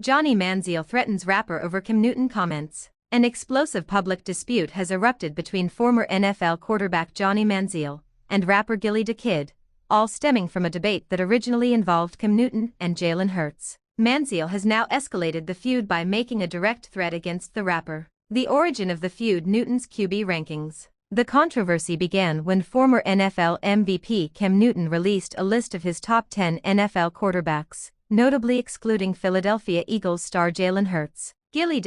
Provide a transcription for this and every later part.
Johnny Manziel threatens rapper over Cam Newton comments. An explosive public dispute has erupted between former NFL quarterback Johnny Manziel and rapper Gillie, all stemming from a debate that originally involved Cam Newton and Jalen Hurts. Manziel has now escalated the feud by making a direct threat against the rapper. The origin of the feud: Newton's QB rankings. The controversy began when former NFL MVP Cam Newton released a list of his top 10 NFL quarterbacks, notably excluding Philadelphia Eagles star Jalen Hurts. Gillie,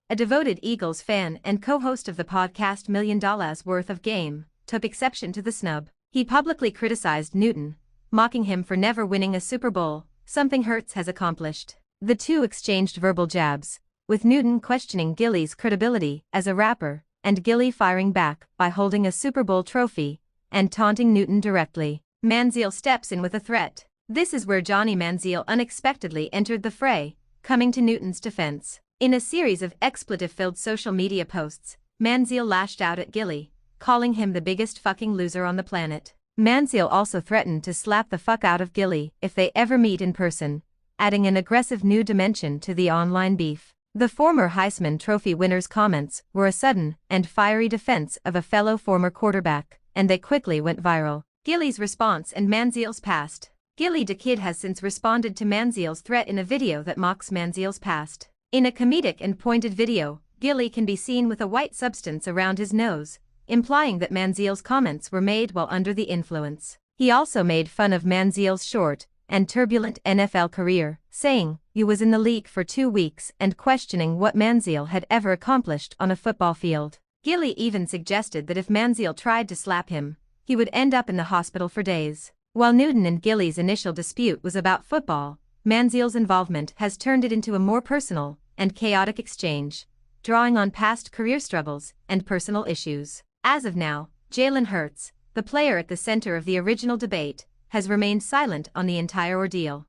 a devoted Eagles fan and co-host of the podcast $1 Million Worth of Game, took exception to the snub. He publicly criticized Newton, mocking him for never winning a Super Bowl, something Hurts has accomplished. The two exchanged verbal jabs, with Newton questioning Gillie's credibility as a rapper, and Gillie firing back by holding a Super Bowl trophy and taunting Newton directly. Manziel steps in with a threat. This is where Johnny Manziel unexpectedly entered the fray, coming to Newton's defense. In a series of expletive-filled social media posts, Manziel lashed out at Gillie, calling him the biggest fucking loser on the planet. Manziel also threatened to slap the fuck out of Gillie if they ever meet in person, adding an aggressive new dimension to the online beef. The former Heisman Trophy winner's comments were a sudden and fiery defense of a fellow former quarterback, and they quickly went viral. Gillie's response and Manziel's past. Gillie has since responded to Manziel's threat in a video that mocks Manziel's past. In a comedic and pointed video, Gillie can be seen with a white substance around his nose, implying that Manziel's comments were made while under the influence. He also made fun of Manziel's short and turbulent NFL career, saying he was in the league for 2 weeks and questioning what Manziel had ever accomplished on a football field. Gillie even suggested that if Manziel tried to slap him, he would end up in the hospital for days. While Newton and Gillie's initial dispute was about football, Manziel's involvement has turned it into a more personal and chaotic exchange, drawing on past career struggles and personal issues. As of now, Jalen Hurts, the player at the center of the original debate, has remained silent on the entire ordeal.